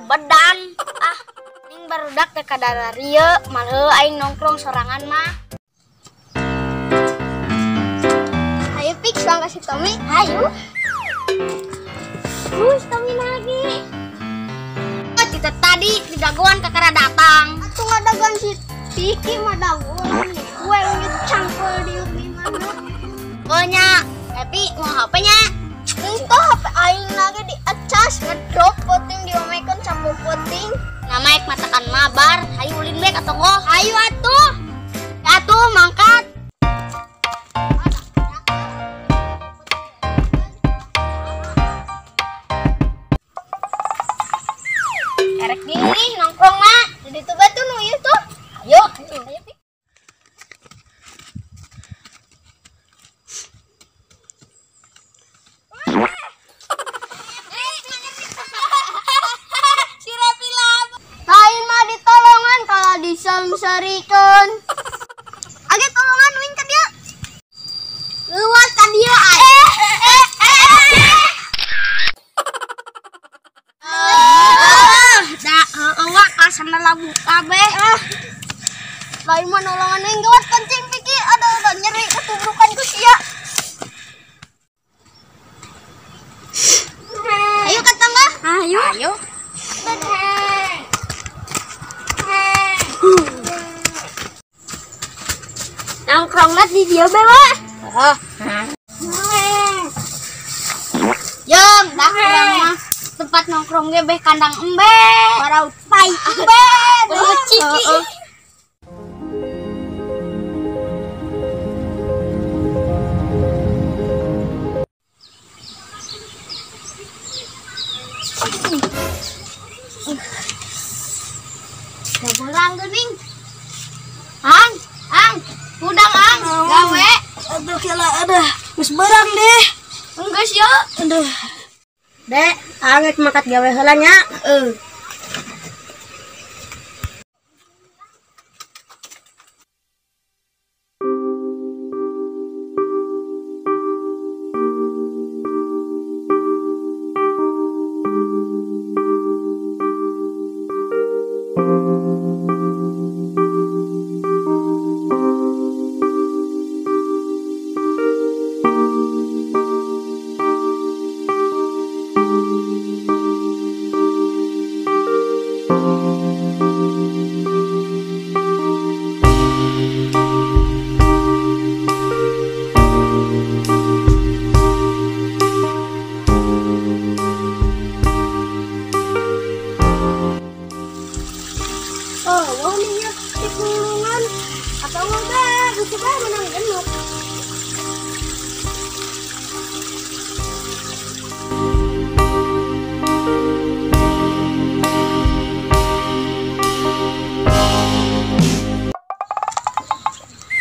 bedan. Ning barudak teh kadara rieu, malheuh aing nongkrong sorangan mah. Ayo Pik, suang kasih Tommy. Hayu. Tommy lagi. Kita tadi di dagoan kakara datang. Atuh ngadagan si Piki mah dagoan. Gue cangkel di mana? Pokoknya, tapi mau HP-nya. Itu HP aing lagi di acas ngedrop penting diomekeun campur penting. Namaik matakan mabar, hayu ulin bek atau kok? Hayu atuh. Atuh mangkat. Erek gini nongkrong mah. Jadi tuh batu nu ieu tuh. Ayo. Lain mah ditolongan kalau disamsarikeun. Age tolongan wing ka dieu. Luas ka dieu Wak asana labu kabeh. Lain mah nolongan yang gawat kencing Piki. Ada udah nyeri ketubrukan ku sia. Ayo ke tangga. Ayo. Nongkrongnya di dia bewa. Jeung dah urang mah tempat nongkrong ge beh kandang embe. Parau pai embe. Ciki. Pulang geuning. Ang, udang ang, gawe. Aduh kela aduh, geus beurang deh. Enggeus ya. Aduh. Dek, angek makat gawe heula nya.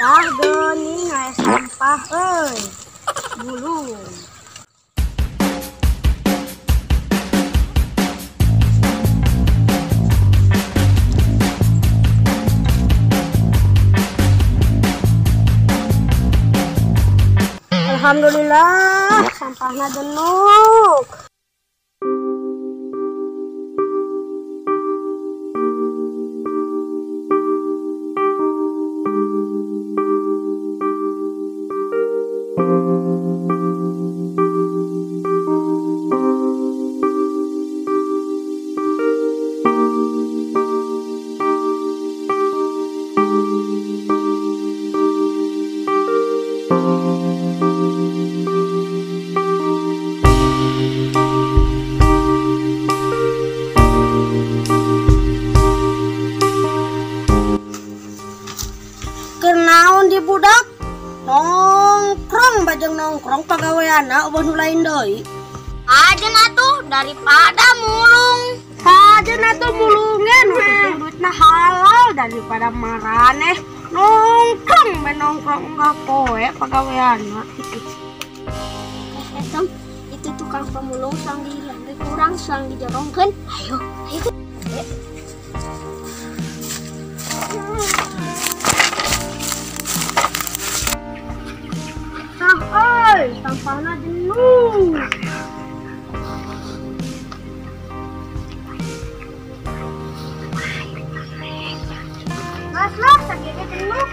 Tah geuning ngae sampah euy. Bulung. Alhamdulillah, sampahna genuk. Kenaon di budak nongkrong bajeng nongkrong pagaweana ubah nu lain deui. Ajen atuh daripada mulung. Ajen atuh mulungan nu penting duitna halal daripada maraneh nongkrong be nongkrong enggak poe pagaweana. Etam itu tukang pemulung sang di kurang sang dijorongkeun. Ayo. Sampahna jenuh. Aslah, sakitnya penuh.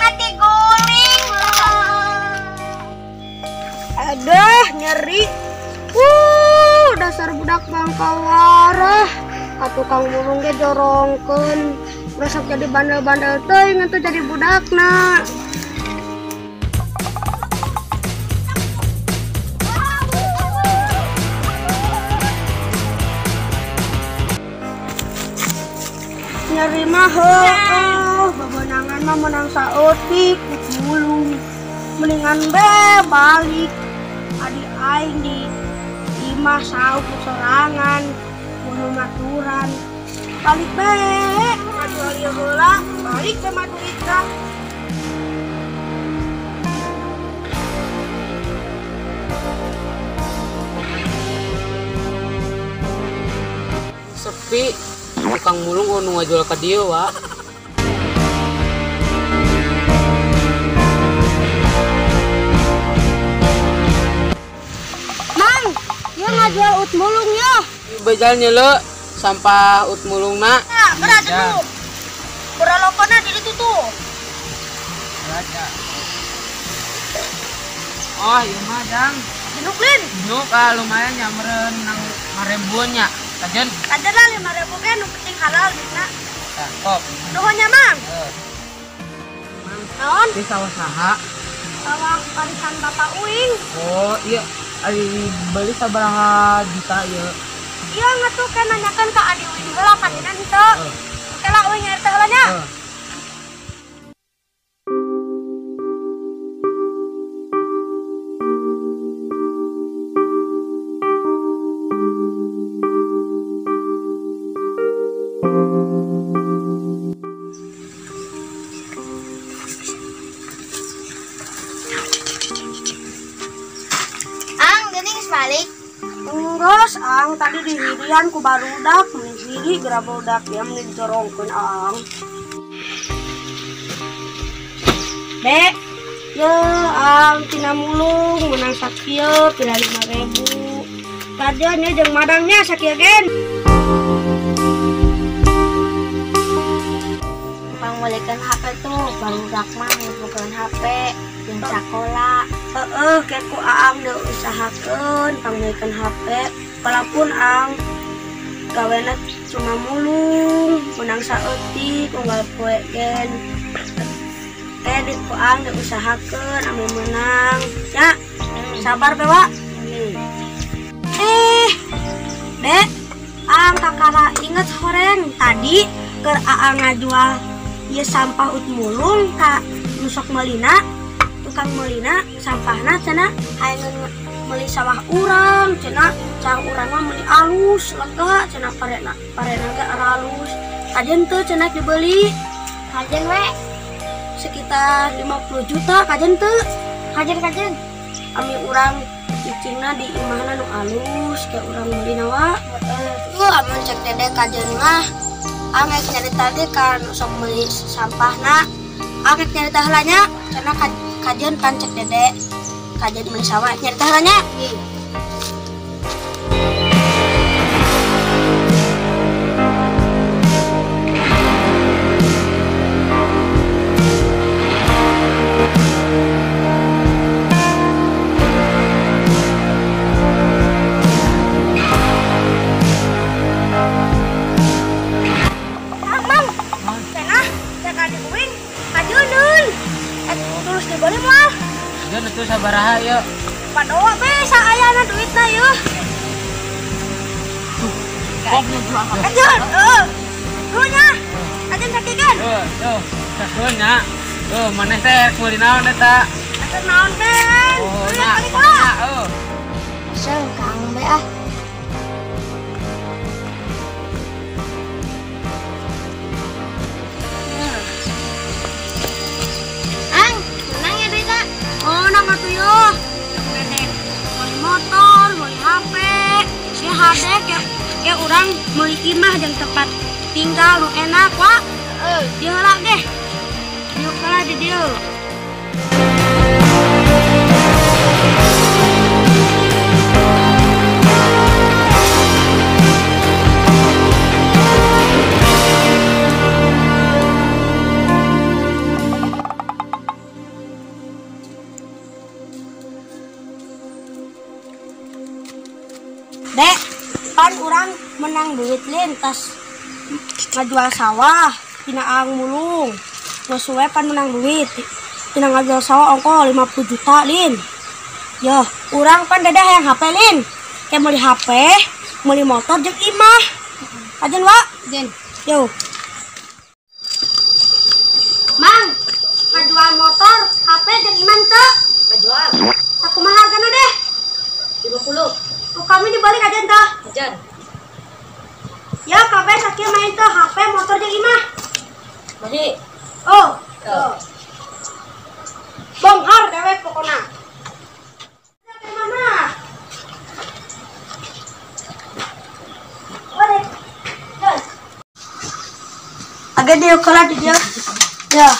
Hati guling. Aduh, nyeri. Dasar budak bangka warah. Ka tukang mulung ge jorongkeun. Resep jadi bandel-bandel teuing atuh jadi budakna. Nyeri mah heueuh, bebenangan mah menang saeutik mulung. Mendingan balik adi aing di imah sauh sorangan bunuh maturan balik bae aduh ieu heula balik ke Madurita. Sepi tukang mulung nu ngajual ka dieu wa. Mang, dia ngajual ut mulung ya. Bejalnya le sampah ut mulungna. Nah, berat dulu. Beralokona di situ tuh. Raja. Oh, iya mah jang. Jenuklin. Nuk lumayan nyamreun nang 5.000-an nya. Kajen. Kajen lah 5.000 ge nu penting halal bisa. Tah, kok. Nuhunnya, Mang. Naon? Di sawah saha? Sawah warisan Bapak Uing. Oh, iya. Ari beli sabaraha juta ieu? Iya ngatuh kan nanyakan ke Adi Uing heula kan dina henteu. Oke lah Uing RT heula nya. Ang, gini geus balik. Enggeus, Ang tadi dihirian ku barudak, meni hiri geura barudak dia meni dicorongkeun Ang. Dek, ye Ang tina mulung menang sakieu pila 5.000. Kajiannya jeung madangnya sakieu gen. Pangulikeun HP tuh, barudak mah ngumpulkeun HP jeung sakola. Kayak ku Aang udah usahakeun pangulikeun HP. Walaupun Ang gawena cuma mulung, menang saeutik unggal poe gen. Di ku Aang udah usahakeun ame menang. Ya, sabar bewa. Dek, Aang kakara inget horeng tadi ke Aang ngajual ieu sampah ut mulung ka nusok melina. Tukang melina sampahna cenah hayang meuli sawah urang cenah cang urang mah meuli alus lega cenah parena ge alus. Kajen teu cenah dibeli. Kajen we. Sekitar 50 juta kajen teu. Kajen. Ami urang cicingna di imahna nu alus kayak urang melina wa. Amun cek dede kajen mah. Angek nyarita tadi kan sok meuli sampahna. Angek nyarita heula nya cenah kajen pan cek dede. Kajen meuli sawah nyarita heula nya. Tulus dibeli mah. Jeung atuh sabaraha ieu? Padoa bisa ayana duitna yeuh. Kok ngejual ka? Kajen, dunya. Kajen sakieukeun. Tuh, sakeun nya. Tuh, maneh teh meuli naon eta? Kajen naon kan? Oh, Duit nya. balik lah. Asal kang be ah. Ang, menang ya duitna. Oh, nang atuh yeuh. Dede meuli motor, meuli HP. Si HD kayak urang meuli imah jeung tempat tinggal nu enak wa. Dieu heula deh. Dieu heula di dieu. Dek, pan orang menang duit lintas ngajual sawah tina ang mulung. Nasuwe pan menang duit tina ngajual sawah ongko 50 juta lin. Yo, orang pan dadah yang HP lin. Kayak beli HP, beli motor jeung imah. Ajen wa? Jen. Yo. Mang, ngajual motor, HP jeung imah teu? Ngajual. Sakumaha hargana deh? 50. Oh, kami dibalik aja entah. Jen. Ya, kabeh sakieu main teh HP, motor jeung imah. Bagi. Oh, Tuh. bonghar dewek pokona. Dari mana? Ore. Yes. Agak dia kalah di dia. Ya,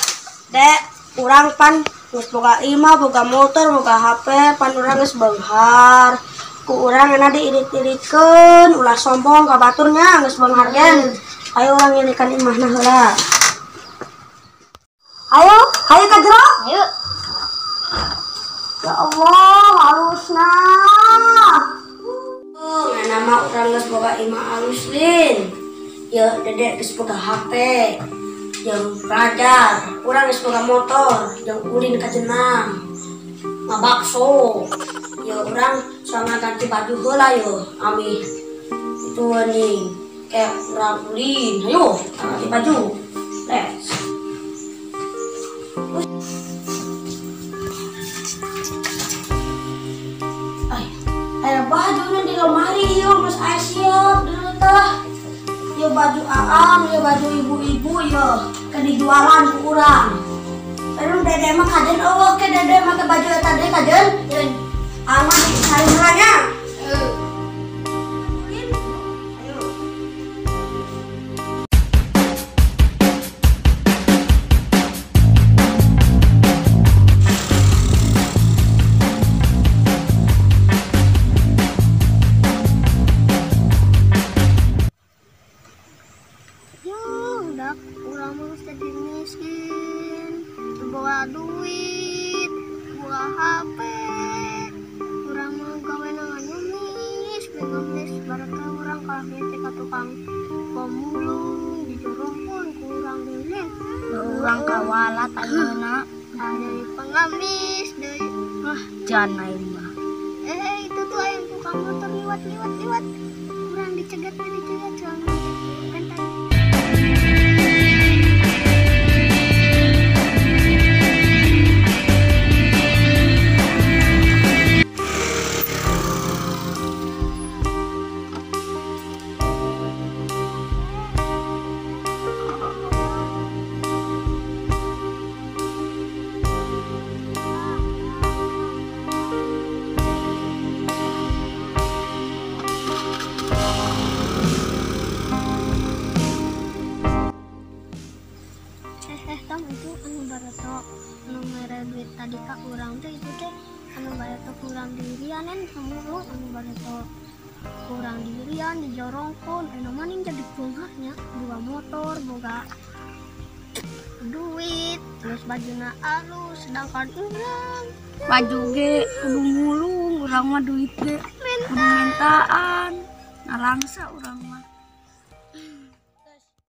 dek, urang pan geus boga imah, boga motor, boga HP, pan urang geus bonghar. Ku urang enak diirit-iritkeun, ulah sombong ka baturnya geus banghargen. Ayo urang irikan imahna heula. Ayo ka jero. Ayo. Ya Allah, halusna. Nama urang geus boga imah halus lin. Ya dedek geus boga HP. Yang pelajar, urang geus boga motor, yang ulin ka Jenang. Ngabakso. Ya orang soalnya ganti baju heula yo ami itu nih kayak urang ulin ayo ganti baju let's ayo bajunya di lemari yo mas siap dulu teh yo baju aang yo baju ibu-ibu yo ke dijualan ku urang aduh dede mah kajen oh ke dede mah ke baju eta deui kajen aman cari mulanya. Ayo. Yo, udah urang mah jadi miskin. Bawa duit, bawa HP. Barangkali orang kalau bete ke tukang pemulung di jorong pun kurang dulu orang kawalat ayeuna dari pengamis dari Jangan mah. itu tuh yang tukang motor liwat kurang dicegat soalnya kan tadi. Itu anu bareto anu mere duit tadi ka urang teh itu teh anu bareto kurang dirianen pemulung anu bareto kurang dirian dijorongkeun anu maning jadi punghahnya boga motor boga duit terus bajuna alus sedangkan urang Baju ge kudu mulung, urang mah duit ge kudu mentaan. Nalangsa urang mah.